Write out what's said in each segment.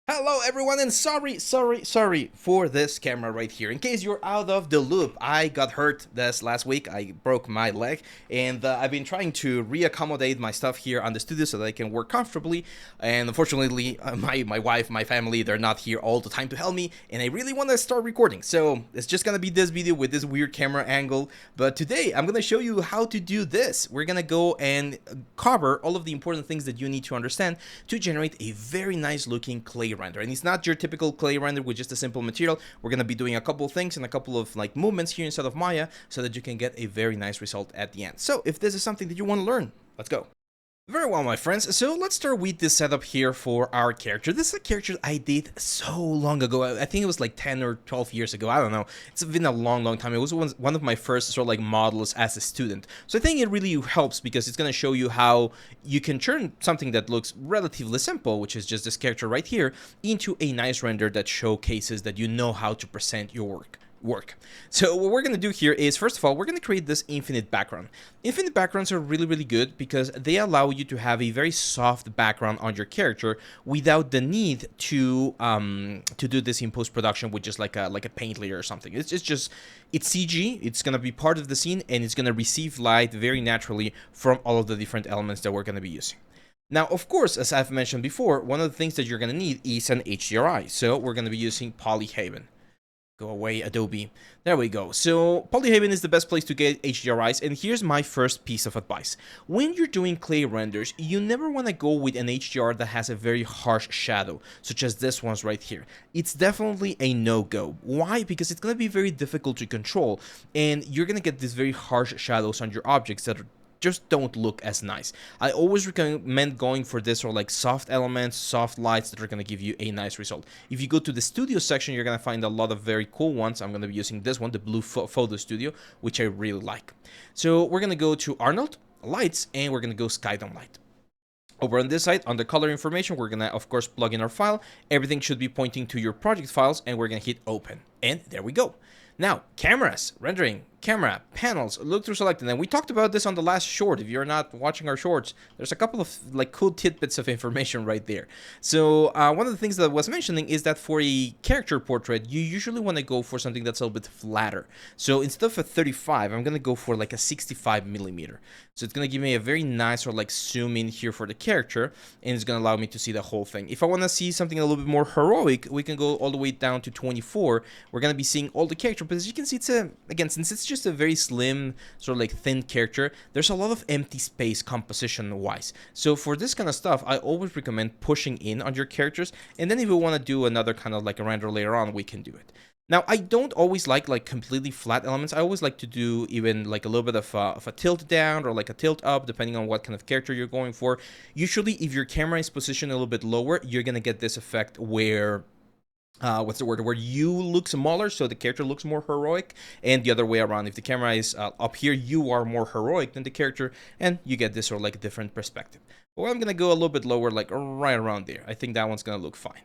Hello everyone, and sorry for this camera right here. In case you're out of the loop, I got hurt this last week. I broke my leg, and I've been trying to reaccommodate my stuff here on the studio so that I can work comfortably. And unfortunately, my wife, my family, they're not here all the time to help me, and I really want to start recording. So it's just gonna be this video with this weird camera angle. But today I'm gonna show you how to do this. We're gonna go and cover all of the important things that you need to understand to generate a very nice looking clay render. And it's not your typical clay render with just a simple material. We're going to be doing a couple of things and a couple of like movements here inside of Maya so that you can get a very nice result at the end. So if this is something that you want to learn, let's go. Very well, my friends, so let's start with this setup here for our character. This is a character I did so long ago. I think it was like 10 or 12 years ago. I don't know. It's been a long time. It was one of my first sort of like models as a student. So I think it really helps because it's going to show you how you can turn something that looks relatively simple, which is just this character right here, into a nice render that showcases that you know how to present your work. So what we're going to do here is, first of all, we're going to create this infinite background. Infinite backgrounds are really good because they allow you to have a very soft background on your character without the need to do this in post-production with just like a paint layer or something. It's CG. It's going to be part of the scene, and it's going to receive light very naturally from all of the different elements that we're going to be using. Now, of course, as I've mentioned before, one of the things that you're going to need is an HDRI. So we're going to be using Polyhaven. Go away, Adobe. There we go. So Polyhaven is the best place to get HDRIs, and here's my first piece of advice. When you're doing clay renders, you never want to go with an HDR that has a very harsh shadow, such as this one's right here. It's definitely a no-go. Why? Because it's going to be very difficult to control, and you're going to get these very harsh shadows on your objects that just don't look as nice. I always recommend going for this sort of like soft elements, soft lights that are going to give you a nice result. If you go to the studio section, you're going to find a lot of very cool ones. I'm going to be using this one, the Blue Photo Studio, which I really like. So we're going to go to Arnold, Lights, and we're going to go Skydome Light. Over on this side, under color information, we're going to, of course, plug in our file. Everything should be pointing to your project files, and we're going to hit open. And there we go. Now, cameras, rendering, camera, panels, look through selected. And we talked about this on the last short. If you're not watching our shorts, there's a couple of like cool tidbits of information right there. So one of the things that I was mentioning is that for a character portrait, you usually want to go for something that's a little bit flatter. So instead of a 35, I'm going to go for like a 65 millimeter. So it's going to give me a very nice sort of like zoom in here for the character, and it's going to allow me to see the whole thing. If I want to see something a little bit more heroic, we can go all the way down to 24. We're going to be seeing all the character, but as you can see, it's again, since it's just a very slim, sort of like thin character, there's a lot of empty space composition wise. So for this kind of stuff, I always recommend pushing in on your characters, and then if we want to do another kind of like a render later on, we can do it. Now, I don't always like completely flat elements. I always like to do even like a little bit of a tilt down or like a tilt up, depending on what kind of character you're going for. Usually, if your camera is positioned a little bit lower, you're going to get this effect where what's the word, where you look smaller, so the character looks more heroic, and the other way around. If the camera is up here, you are more heroic than the character, and you get this sort of like different perspective. Well, I'm gonna go a little bit lower, like right around there. I think that one's gonna look fine.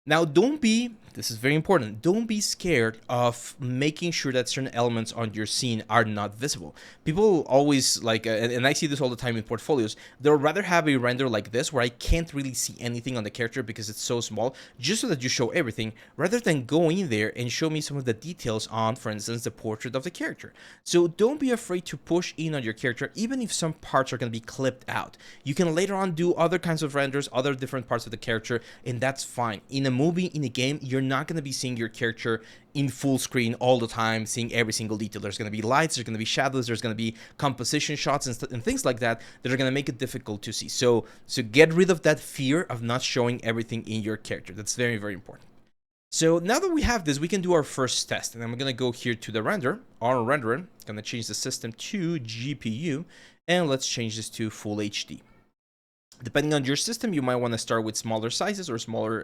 Now, this is very important, don't be scared of making sure that certain elements on your scene are not visible. People always like, and I see this all the time in portfolios, they'll rather have a render like this where I can't really see anything on the character because it's so small, just so that you show everything, rather than go in there and show me some of the details on, for instance, the portrait of the character. So don't be afraid to push in on your character, even if some parts are going to be clipped out. You can later on do other kinds of renders, other different parts of the character, and that's fine. In a movie, in a game, you're not going to be seeing your character in full screen all the time, seeing every single detail. There's going to be lights, there's going to be shadows, there's going to be composition shots and things like that that are going to make it difficult to see. So get rid of that fear of not showing everything in your character. That's very important. So now that we have this, we can do our first test, and I'm going to go here to the render, our renderer, going to change the system to GPU, and let's change this to full HD. Depending on your system, you might want to start with smaller sizes or smaller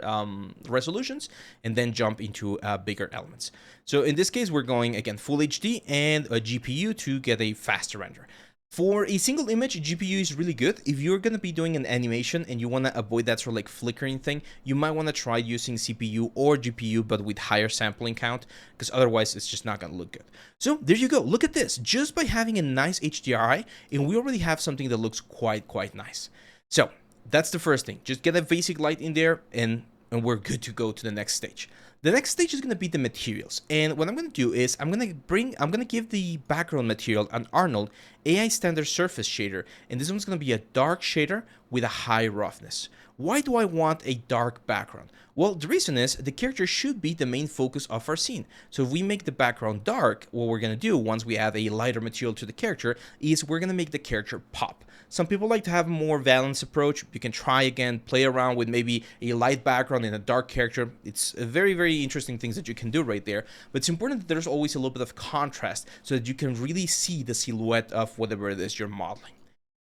resolutions, and then jump into bigger elements. So in this case, we're going, again, full HD and a GPU to get a faster render. For a single image, GPU is really good. If you're going to be doing an animation and you want to avoid that sort of like flickering thing, you might want to try using CPU or GPU, but with higher sampling count, because otherwise it's just not going to look good. So there you go. Look at this. Just by having a nice HDRI, and we already have something that looks quite nice. So that's the first thing. Just get a basic light in there, and and we're good to go to the next stage. The next stage is going to be the materials, and what I'm going to do is I'm going to give the background material an Arnold AI standard surface shader, and this one's going to be a dark shader with a high roughness. Why do I want a dark background? Well, the reason is the character should be the main focus of our scene. So if we make the background dark, what we're going to do once we add a lighter material to the character is we're going to make the character pop. Some people like to have a more balanced approach. You can try again, play around with maybe a light background and a dark character. It's a very, very interesting things that you can do right there. But it's important that there's always a little bit of contrast so that you can really see the silhouette of whatever it is you're modeling.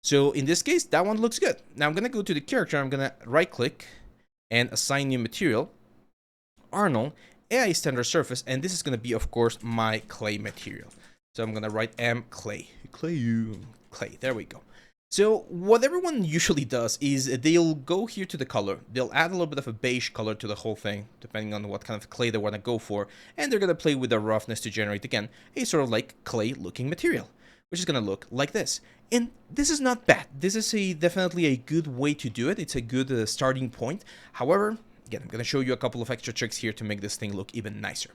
So in this case, that one looks good. Now I'm going to go to the character. I'm going to right click and assign new material, Arnold, AI standard surface, and this is going to be, of course, my clay material. So I'm going to write clay. There we go. So what everyone usually does is they'll go here to the color, they'll add a little bit of a beige color to the whole thing, depending on what kind of clay they want to go for, and they're going to play with the roughness to generate, again, a sort of like clay looking material, which is going to look like this. And this is not bad. This is definitely a good way to do it. It's a good starting point. However, again, I'm going to show you a couple of extra tricks here to make this thing look even nicer.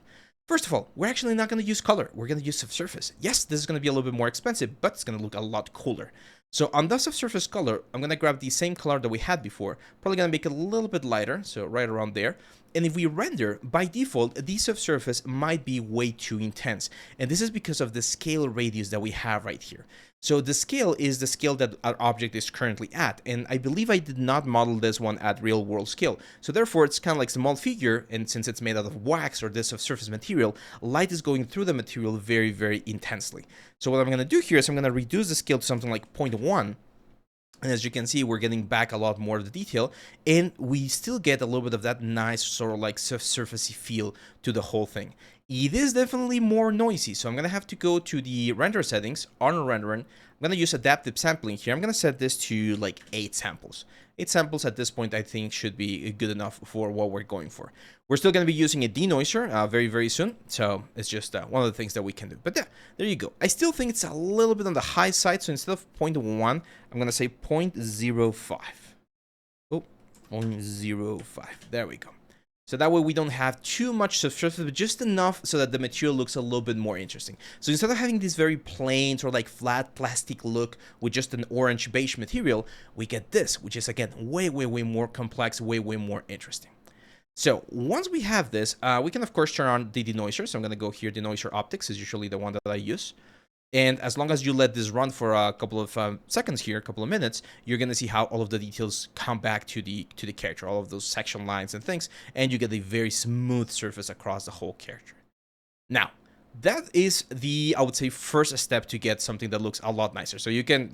First of all, we're actually not going to use color. We're going to use subsurface. Yes, this is going to be a little bit more expensive, but it's going to look a lot cooler. So on the subsurface color, I'm going to grab the same color that we had before. Probably going to make it a little bit lighter, so right around there. And if we render, by default, the subsurface might be way too intense. And this is because of the scale radius that we have right here. So the scale is the scale that our object is currently at. And I believe I did not model this one at real world scale. So therefore, it's kind of like a small figure. And since it's made out of wax or this subsurface material, light is going through the material very, very intensely. So what I'm going to do here is I'm going to reduce the scale to something like 0.1. And as you can see, we're getting back a lot more of the detail, and we still get a little bit of that nice sort of like surfacey feel to the whole thing. It is definitely more noisy, so I'm going to have to go to the render settings, on rendering. I'm going to use adaptive sampling here. I'm going to set this to like 8 samples. 8 samples at this point, I think, should be good enough for what we're going for. We're still going to be using a denoiser very, very soon, so it's just one of the things that we can do. But yeah, there you go. I still think it's a little bit on the high side, so instead of 0.1, I'm going to say 0.05. Oh, 0.05. There we go. So that way we don't have too much subsurface, but just enough so that the material looks a little bit more interesting. So instead of having this very plain sort of like flat plastic look with just an orange beige material, we get this, which is again way, way, way more complex, way, way more interesting. So once we have this, we can of course turn on the denoiser. So I'm going to go here, denoiser optics is usually the one that I use. And as long as you let this run for a couple of seconds here, a couple of minutes, you're going to see how all of the details come back to the character, all of those section lines and things, and you get a very smooth surface across the whole character. Now, that is the, I would say, first step to get something that looks a lot nicer. So you can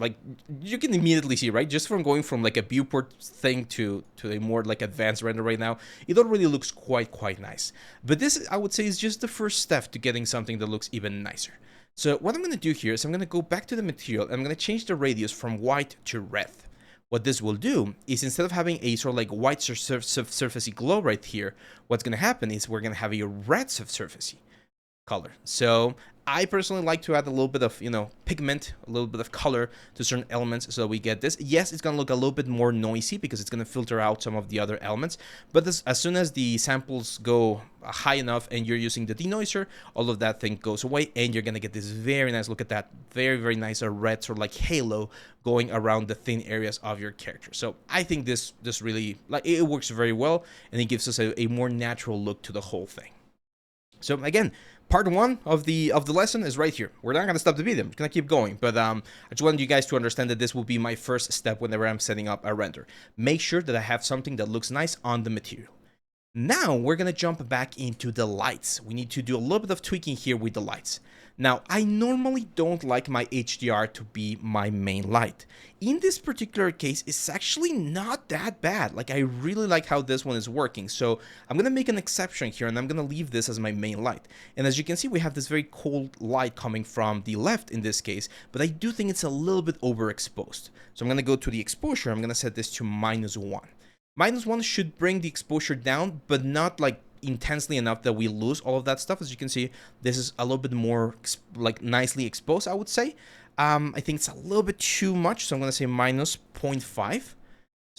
immediately see, right, just from going from like a viewport thing to a more like advanced render right now, it already looks quite nice. But this, I would say, is just the first step to getting something that looks even nicer. So what I'm going to do here is I'm going to go back to the material and I'm going to change the radius from white to red. What this will do is instead of having a sort of like white surfacey glow right here, what's going to happen is we're going to have a red surfacey color. So I personally like to add a little bit of, pigment, a little bit of color to certain elements so we get this. Yes, it's going to look a little bit more noisy because it's going to filter out some of the other elements. But as soon as the samples go high enough and you're using the denoiser, all of that thing goes away and you're going to get this very nice, look at that, very, very nice red sort of like halo going around the thin areas of your character. So I think this really, like, it works very well and it gives us a more natural look to the whole thing. So again, part 1 of the lesson is right here. We're not going to stop the video. I'm going to keep going. But I just wanted you guys to understand that this will be my first step whenever I'm setting up a render. Make sure that I have something that looks nice on the material. Now we're going to jump back into the lights. We need to do a little bit of tweaking here with the lights. Now, I normally don't like my HDR to be my main light. In this particular case, it's actually not that bad. Like, I really like how this one is working. So I'm going to make an exception here and I'm going to leave this as my main light. And as you can see, we have this very cold light coming from the left in this case, but I do think it's a little bit overexposed. So I'm going to go to the exposure. I'm going to set this to -1. -1 should bring the exposure down, but not like intensely enough that we lose all of that stuff. As you can see, this is a little bit more like nicely exposed, I would say. I think it's a little bit too much, so I'm going to say -0.5.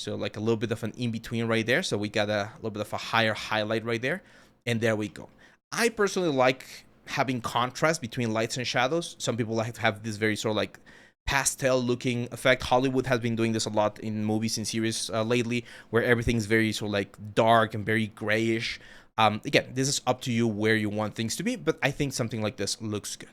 So like a little bit of an in-between right there. So we got a little bit of a higher highlight right there. And there we go. I personally like having contrast between lights and shadows. Some people like to have this very sort of like pastel looking effect. Hollywood has been doing this a lot in movies and series lately, where everything's very sort of like dark and very grayish. Again, this is up to you where you want things to be, but I think something like this looks good.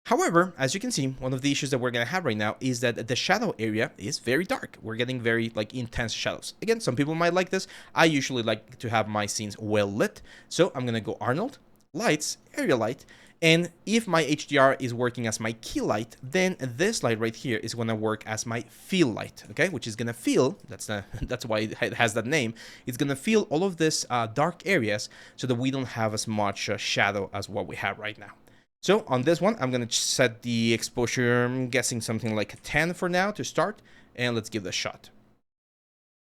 However, as you can see, one of the issues that we're going to have right now is that the shadow area is very dark. We're getting very like intense shadows. Again, some people might like this. I usually like to have my scenes well lit. So I'm going to go Arnold, Lights, Area Light. And if my HDR is working as my key light, then this light right here is going to work as my fill light, okay? Which is going to fill, that's why it has that name. It's going to fill all of this dark areas so that we don't have as much shadow as what we have right now. So on this one, I'm going to set the exposure, I'm guessing something like a 10 for now to start, and let's give it a shot.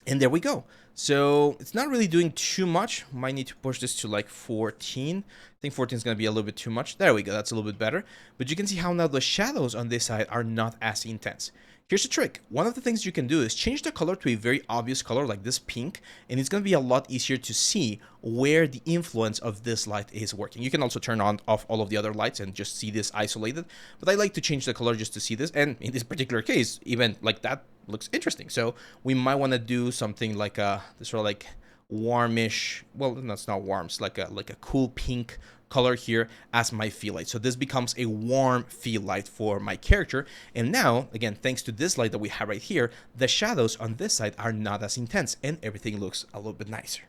And there we go. So it's not really doing too much. Might need to push this to like 14. I think 14 is going to be a little bit too much. There we go. That's a little bit better. But you can see how now the shadows on this side are not as intense. Here's the trick. One of the things you can do is change the color to a very obvious color like this pink, and it's going to be a lot easier to see where the influence of this light is working. You can also turn on off all of the other lights and just see this isolated, but I like to change the color just to see this, and in this particular case, even like that looks interesting. So we might want to do something like this sort of like warmish, well, that's not warm, it's like a cool pink color here as my fill light. So this becomes a warm fill light for my character. And now, again, thanks to this light that we have right here, the shadows on this side are not as intense and everything looks a little bit nicer.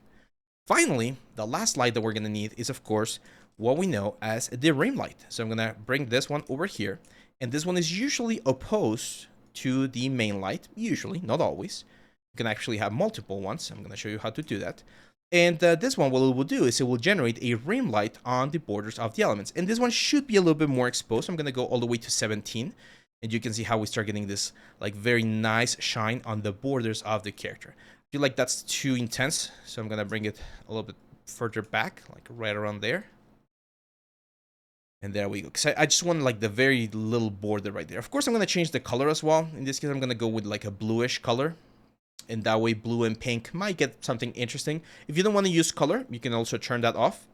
Finally, the last light that we're going to need is, of course, what we know as the rim light. So I'm going to bring this one over here. And this one is usually opposed to the main light, usually, not always. You can actually have multiple ones. I'm going to show you how to do that. And this one, what it will do is it will generate a rim light on the borders of the elements. And this one should be a little bit more exposed. I'm going to go all the way to 17. And you can see how we start getting this like very nice shine on the borders of the character. I feel like that's too intense. So I'm going to bring it a little bit further back, like right around there. And there we go. Because I just want like the very little border right there. Of course, I'm going to change the color as well. In this case, I'm going to go with like a bluish color. And that way blue and pink might get something interesting. If you don't want to use color, you can also turn that off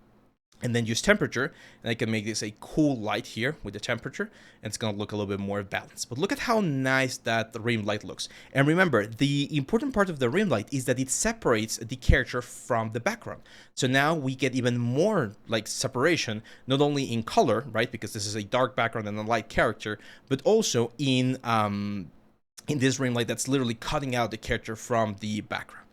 and then use temperature, and I can make this a cool light here with the temperature, and it's going to look a little bit more balanced. But look at how nice that rim light looks. And remember, the important part of the rim light is that it separates the character from the background. So now we get even more like separation, not only in color, right, because this is a dark background and a light character, but also in this rim light that's literally cutting out the character from the background.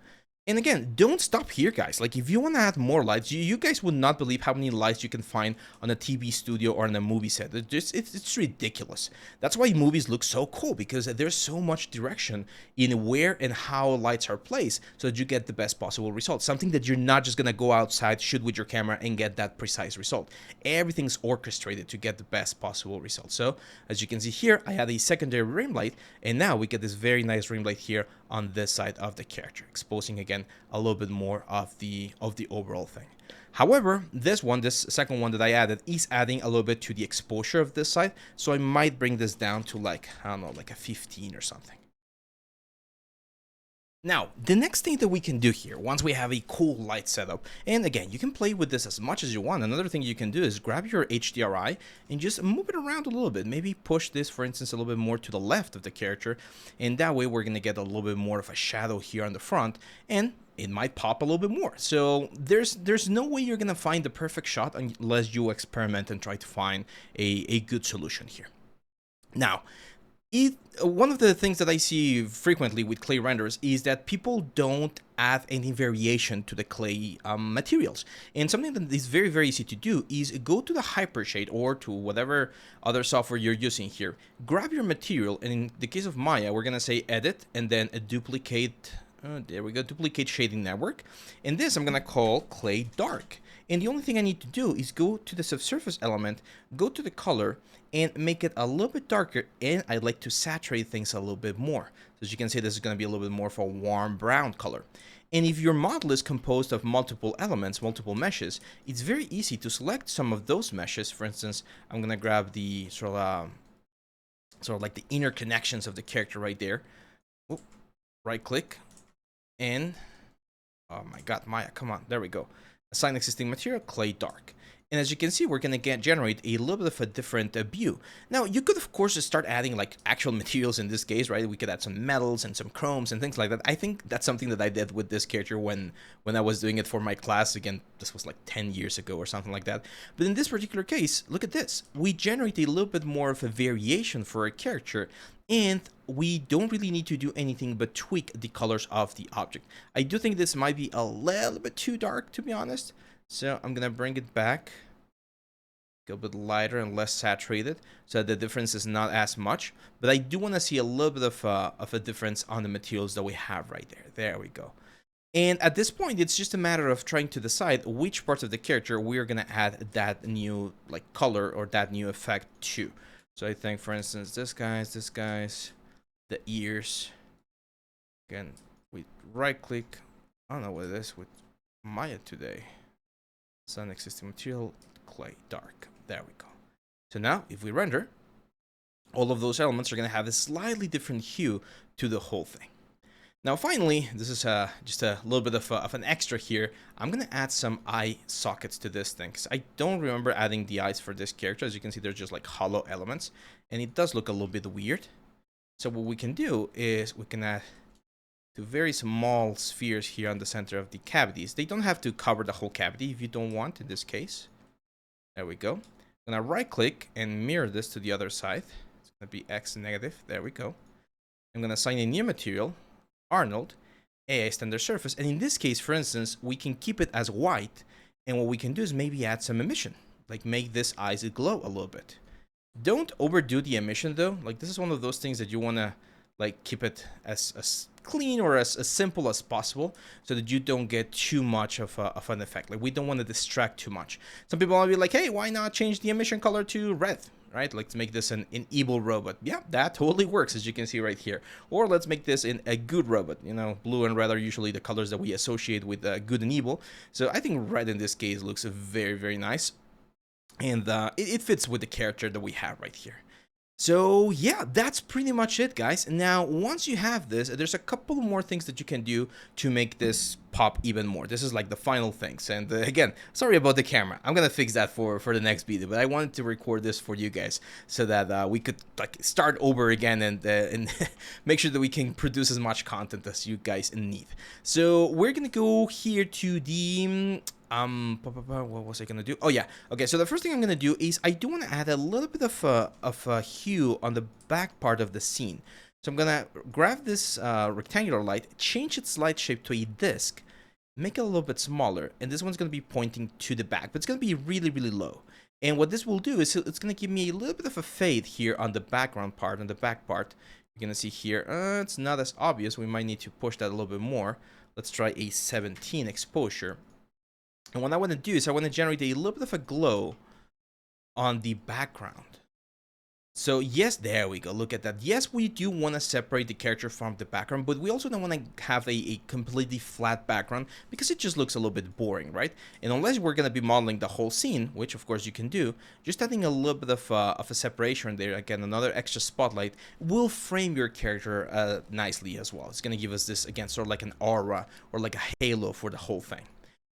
And again, don't stop here, guys. Like, if you want to add more lights, you guys would not believe how many lights you can find on a TV studio or on a movie set. It's ridiculous. That's why movies look so cool, because there's so much direction in where and how lights are placed so that you get the best possible result. Something that you're not just going to go outside, shoot with your camera, and get that precise result. Everything's orchestrated to get the best possible result. So, as you can see here, I had a secondary rim light, and now we get this very nice rim light here on this side of the character, exposing again a little bit more of the overall thing. However, this second one that I added is adding a little bit to the exposure of this side, so I might bring this down to like, I don't know, like a 15 or something. Now, the next thing that we can do here, once we have a cool light setup, and again, you can play with this as much as you want. Another thing you can do is grab your HDRI and just move it around a little bit. Maybe push this, for instance, a little bit more to the left of the character, and that way we're going to get a little bit more of a shadow here on the front, and it might pop a little bit more. So there's no way you're going to find the perfect shot unless you experiment and try to find a good solution here. Now, one of the things that I see frequently with clay renders is that people don't add any variation to the clay materials. And something that is very, very easy to do is go to the Hypershade or to whatever other software you're using here. Grab your material, and in the case of Maya, we're going to say Edit, and then a Duplicate, there we go, Duplicate Shading Network. And this I'm going to call Clay Dark. And the only thing I need to do is go to the subsurface element, go to the color, and make it a little bit darker, and I like to saturate things a little bit more. So as you can see, this is going to be a little bit more of a warm brown color. And if your model is composed of multiple elements, multiple meshes, it's very easy to select some of those meshes. For instance, I'm going to grab the sort of like the inner connections of the character right there. Right click, And oh my god, Maya, come on, there we go. Assign existing material, clay dark. And as you can see, we're going to generate a little bit of a different view. Now, you could, of course, just start adding like actual materials in this case, right? We could add some metals and some chromes and things like that. I think that's something that I did with this character when I was doing it for my class. Again, this was like 10 years ago or something like that. But in this particular case, look at this. We generate a little bit more of a variation for our character, and we don't really need to do anything but tweak the colors of the object. I do think this might be a little bit too dark, to be honest. So I'm gonna bring it back, go a bit lighter and less saturated, so that the difference is not as much. But I do want to see a little bit of a difference on the materials that we have right there. There we go. And at this point, it's just a matter of trying to decide which parts of the character we're gonna add that new like color or that new effect to. So I think, for instance, this guy's, the ears. Again, we right click. I don't know what it is with Maya today. Sun existing material, clay dark. There we go. So now, if we render, all of those elements are going to have a slightly different hue to the whole thing. Now, finally, this is just a little bit of an extra here. I'm going to add some eye sockets to this thing, because I don't remember adding the eyes for this character. As you can see, they're just like hollow elements, and it does look a little bit weird. So what we can do is we can add two very small spheres here on the center of the cavities. They don't have to cover the whole cavity if you don't want, in this case. There we go. I'm gonna right click and mirror this to the other side. It's gonna be X negative. There we go. I'm gonna assign a new material, Arnold, AI standard surface. And in this case, for instance, we can keep it as white. And what we can do is maybe add some emission, like make this eyes glow a little bit. Don't overdo the emission though. Like, this is one of those things that you wanna like keep it as clean or as simple as possible, so that you don't get too much of an effect. Like, we don't want to distract too much. Some people want to be like, hey, why not change the emission color to red, right? Like, to make this an evil robot. Yeah, that totally works, as you can see right here. Or let's make this in a good robot. You know, blue and red are usually the colors that we associate with good and evil. So I think red in this case looks very, very nice. And it fits with the character that we have right here. So yeah, that's pretty much it, guys. Now, once you have this, there's a couple more things that you can do to make this pop even more. This is like the final things. And again, sorry about the camera. I'm gonna fix that for the next video, but I wanted to record this for you guys so that we could like start over again and make sure that we can produce as much content as you guys need. So we're gonna go here to the what was I gonna do? Oh yeah, okay. So the first thing I'm gonna do is I do want to add a little bit of a hue on the back part of the scene. So I'm gonna grab this rectangular light, change its light shape to a disc, make it a little bit smaller, and this one's gonna be pointing to the back, but it's gonna be really, really low. And what this will do is it's gonna give me a little bit of a fade here on the background part, on the back part. You're gonna see here, it's not as obvious. We might need to push that a little bit more. Let's try a 17 exposure. And what I want to do is I want to generate a little bit of a glow on the background. So yes, there we go. Look at that. Yes, we do want to separate the character from the background, but we also don't want to have a completely flat background because it just looks a little bit boring, right? And unless we're going to be modeling the whole scene, which of course you can do, just adding a little bit of a separation there, again, another extra spotlight, will frame your character nicely as well. It's going to give us this, again, sort of like an aura or like a halo for the whole thing.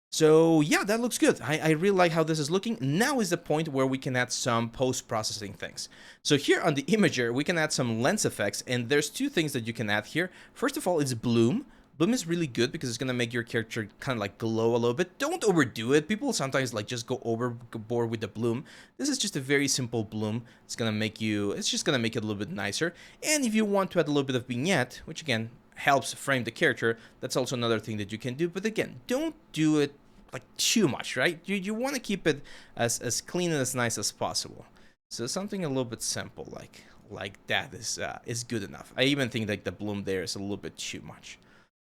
So yeah, that looks good. I really like how this is looking. Now is the point where we can add some post-processing things. So here on the imager, we can add some lens effects, and there's two things that you can add here. First of all, it's bloom. Bloom is really good because it's going to make your character kind of like glow a little bit. Don't overdo it. People sometimes like just go overboard with the bloom. This is just a very simple bloom. It's just going to make it a little bit nicer. And if you want to add a little bit of vignette, which again, helps frame the character, that's also another thing that you can do. But again, don't do it like too much, right? You want to keep it as clean and as nice as possible. So something a little bit simple like that is good enough. I even think like the bloom there is a little bit too much.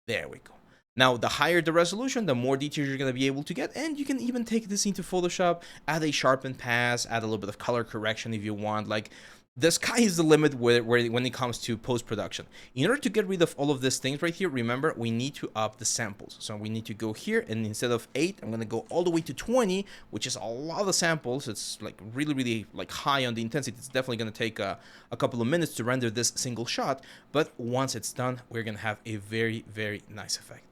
There we go. Now, the higher the resolution, the more details you're going to be able to get, and you can even take this into Photoshop, add a sharpen pass, add a little bit of color correction if you want. Like, the sky is the limit when it comes to post-production. In order to get rid of all of these things right here, remember, we need to up the samples. So we need to go here, and instead of 8, I'm gonna go all the way to 20, which is a lot of samples. It's like really like high on the intensity. It's definitely gonna take a couple of minutes to render this single shot, but once it's done, we're gonna have a very nice effect.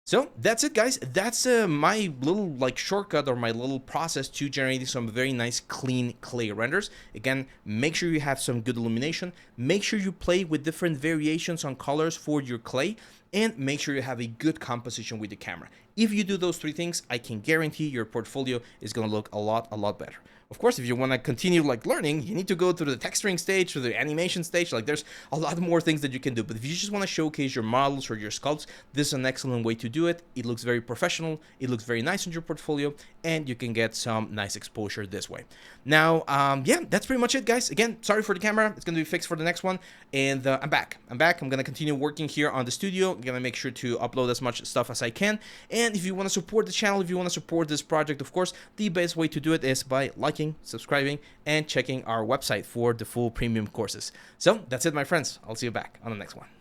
So that's it, guys. That's my little like shortcut, or my little process to generating some very nice clean clay renders. Again, make sure you have some good illumination, make sure you play with different variations on colors for your clay, and make sure you have a good composition with the camera. If you do those 3 things, I can guarantee your portfolio is going to look a lot better. Of course, if you want to continue like learning, you need to go through the texturing stage, through the animation stage. Like, there's a lot more things that you can do. But if you just want to showcase your models or your sculpts, this is an excellent way to do it. It looks very professional, it looks very nice in your portfolio, and you can get some nice exposure this way. Now, yeah, that's pretty much it, guys. Again, sorry for the camera. It's going to be fixed for the next one. And I'm back. I'm going to continue working here on the studio. I'm going to make sure to upload as much stuff as I can. And if you want to support the channel, if you want to support this project, of course, the best way to do it is by liking, subscribing, and checking our website for the full premium courses. So that's it, my friends. I'll see you back on the next one.